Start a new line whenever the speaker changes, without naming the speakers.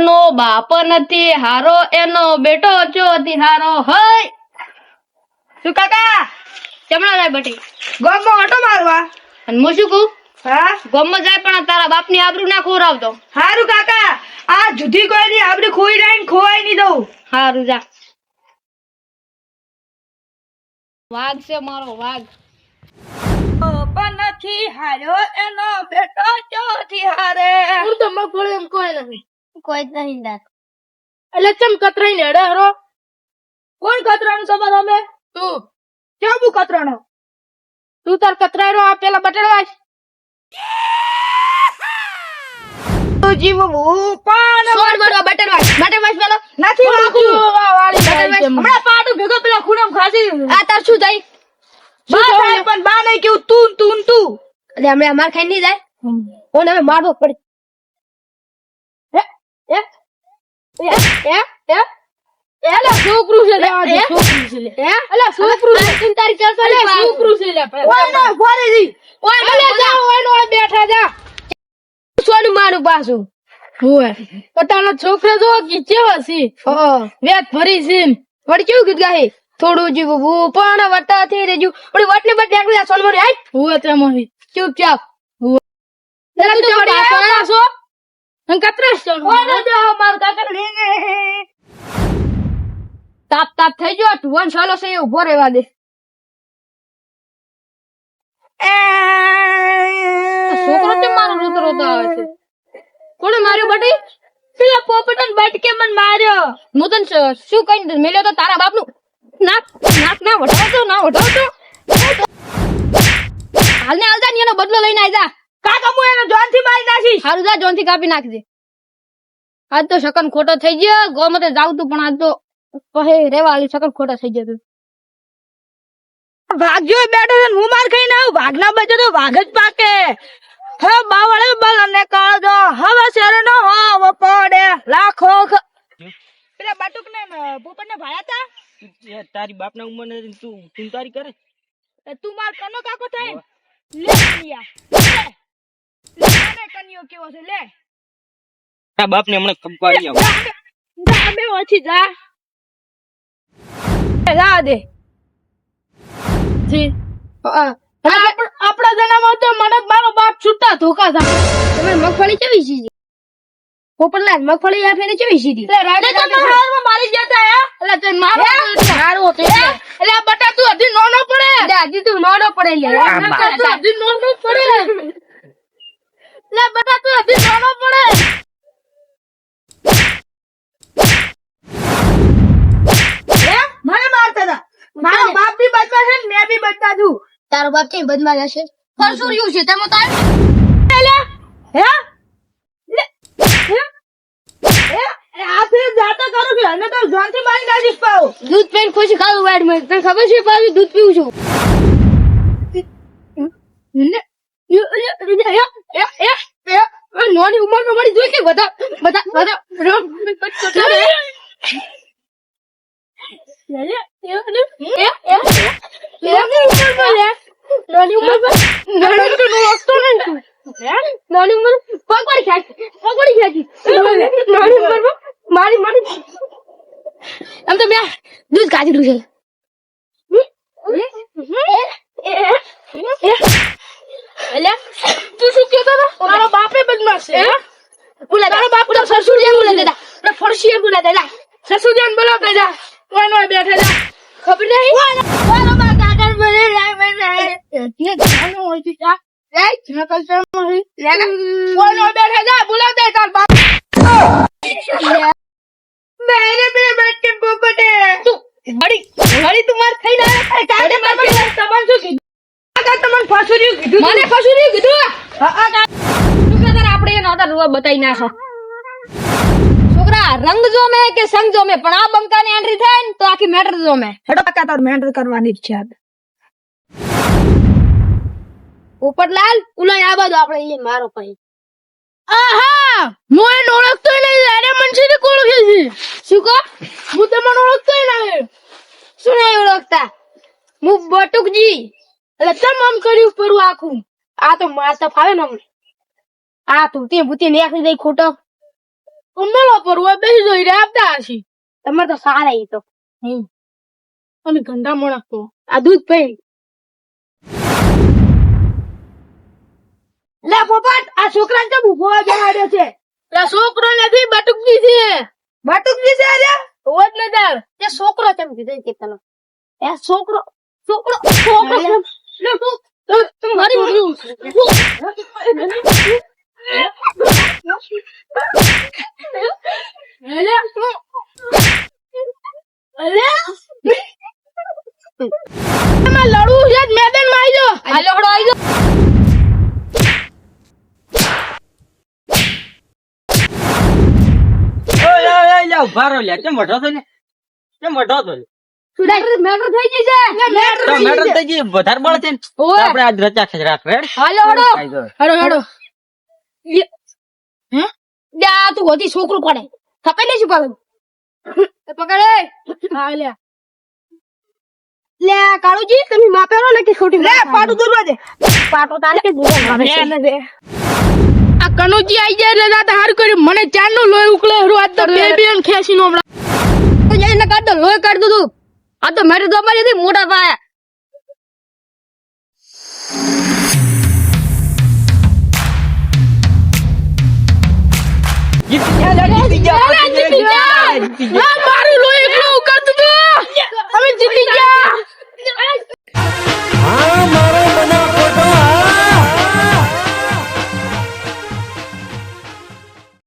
નો બાપ નથી હારો એનો બેટો ચોથી હારો હય
શું કાકા
ચમણા જાય બટી
ગામમાં ઓટો મારવા
અને હું શું કહું
હા
ગમમાં જાય પણ તારા બાપની આબરૂ ના ખોરાવતો
હારું કાકા આ જુદી કોઈ ની આપડે ખોઈ રહીને ખોવાઈ નહીં દઉં
હારું જા વાઘ છે મારો વાઘ
પણ નથી હાર્યો એનો બેટો ચોથી હારે
હું તો મગફળી એમ કોઈ નથી
કોઈ જ નહીં દાદ
એટલે ચમ કતરાઈ ને હેડે હરો
કોણ કતરાનું સબર અમે
તું
કેવું કતરાનો
તું તાર કતરાઈ રો આ પેલા બટેડવાસ
જીવવું પણ
સોડ મારવા બટરવાસ પેલો
નથી વાગું
વાળી જાય છે.
હમણાં પાડું ભેગો પેલા ખૂણામાં ખાસી
આ તાર શું થાય
બા થાય પણ બા નહીં કેવું તું તું તું
એટલે હમણાં માર ખાઈ નહીં જાય ઓને હવે મારવો પડે
એલા છોકરું છે લે આ છોકરું છે લે એલા છોકરું છે તું તારી ચાલતો લે છોકરું છે લે
ઓય ના ફરી દી
ઓય લે જા ઓય નો બેઠા જા
સોનું મારું પાછું
ઓય પટાનો છોકરો જો કે કેવો છે વેત ભરી છે
વળી કેવું ગીત ગાહે થોડું જીવવું પણ વટાથી રેજું વળી વટને બટ નીકળી સોન મારી હાઈટ
ઓય તે મોહી
ચૂપચાપ
તું તો પાછા છો હું કતરાશ છો
ઓય જા માર કાકા લેંગે
તાપ તાપ થઈ ગયો ટુવન સાલો છે એ ઉભો રહેવા દે છોકરો તે મારો રોતો રોતો આવે છે કોણે માર્યો બટી
પેલા પોપટન બટકે મને માર્યો
હું તને શું કઈ મેલ્યો તો તારા બાપનું નાક નાક ના વટાવતો હાલને હાલતા ની એનો બદલો લઈને આઈ જા
કાકા હું એને જોનથી મારી નાખીશ
હારું જા જોનથી કાપી નાખજે આજ તો શકન ખોટો થઈ ગયો ગોમતે જાવ તું પણ આજ તો પહે રેવા આલી શકન ખોટો થઈ ગયો તું
ભાગજો બેઠો છે ને હું માર ખાઈને આવું ભાગના બચે તો ભાગ જ પાકે હે બાવળે બલને કાળજો હવે શેરનો હોવ પડે લાખો પેલા બાટુક ને પોપટ ને ભાયા તા
તારી બાપના ઉંમર ને તું તારી કરે
તું માર કનો કાકો થાય લે કનિયા લે મને કનિયો કેવો છે લે
તારા બાપને હમણાં ખપાડી આવ
બે ઓછી જા જા દે
જી આપડા જનામાં તો મને મારો બાપ છૂટા ધોકા થા
તમે મગફળી કેવી સીધી પોપટલા મગફળી આપીને કેવી સીધી
મારી જતા હે
એટલે તે મારો
મારો તે
એટલે આ બટા તું હજી નોનો પડે
હજી તું મોડો પડે લે
તું હજી નોનો પડે એટલે બટા તું હજી નોનો પડે
હે મને મારતા હતા મારો બાપ બી બચવા છે ને મેં બી બચવા છું
તારો બાપ કઈ બદમાશ હશે પરસુર્યું છે તમે તાર
હે લે હે આ ફેર જાતા કરું કે અને તો જોનથી મારી નાખીશ પાઉ
દૂધ પીને ખુશી ખાવું વાડ માં તને ખબર છે પાછું દૂધ પીવું છું નાની ઉંમર માં મળી જોઈ કે બધા નાની ઉંમર પગવાડી ખાતી નાની ઉંમર મારી એમ તો મેં દૂધ કાઢી છે
તું શું કહેતો હતો મારો બાપે બદમાશ છે
તારો બાપ તો સરસુડિયા બોલે દેતા ફરશિયા બોલે દેતા
સસુજાન બોલાવતા જા કોઈ નો બેઠા જા
ખબર નહીં
મારો બા કાકા મને
તે જાનો હોય છે જા નકલ છે કોઈ નો બેઠા જા બોલાવતા તાર બાપ
મેરે બે બેટ के पोपटे
વળી તું માર ખાઈને આવ્યો કાઢે માર
તમને શું કીધું કાકા તમને ફસુર્યું કીધું
મને ફસુડી કીધું
હા
તું કે તાર આપણે એનો આધાર રૂવા બતાઈ નાખો છોકરા રંગ જોમે કે સંગ જોમે પણ આ બંકાની એન્ટ્રી થાય ને તો આખી મેટર જોમે
હેડો કાકા તાર મહેનત કરવાની છે
પોપટલાલ ઉલાય આ બાજુ આપણે એ મારો ભાઈ
આહા હું એને ઓળખતો નહીં અરે મનસી કોણ છે
શું કહો
હું તમને ઓળખતો નહીં
શું નહીં ઓળખતા હું બટુકજી
એટલે તમ આમ કર્યું પરું આખું
આ તો મારતા ફાવે ને હમણાં આ તું તે ભૂતી ને આખી દઈ ખોટો
ઉમેલો પર હોય બેસી જોઈ રે આપતા હશી
તમે તો સારા ઈ તો
અને ગંડા મોણા તો આ દૂધ પી
લે પોપટ આ છોકરાને કેમ ઉભો બેહાડ્યો છે
આ છોકરો નથી બટુકજી છે
બાટુકજી છે આજે
હોત ને તાર
તે છોકરો કેમ કીધું કે તને એ છોકરો છોકરો છોકરો લે તું મારી
એમાં લડવું છે જ મેદાનમાં આવી જાઓ
હાલો હડો આવી જાઓ
ઓય ઓય ઓય લે ઉભા રહો લે કેમ વઢો છો ને કેમ વઢો છો લે?
મેટર થઈ ગઈ છે
તો મેડમ થઈ ગઈ વધારે બળ છે ને તો
ઓય
આપણે આજ રચા ખેંચ રેડ
હાલો હડો
હેડો હેડો
જા તું હોતી છોકરું પડે થપે નહીં છુપાવે પકડે
હા લે
લે કાળુજી તમે માપેરો ને કે ખોટી
લે પાટું દોરવા દે
પાટો તારે કે દૂર
આ કનુજી આઈ જાય એટલે જાતા હારું કર્યું મને ચારનું લોહી ઉકળે હરું આજ તો બે બેન ખેંચીનો હમણાં
જઈને કાઢ દો લોહી કાઢ દઉં આ તો મેટર તો અમારી હતી મોટા પાયા
જીતી ગયા.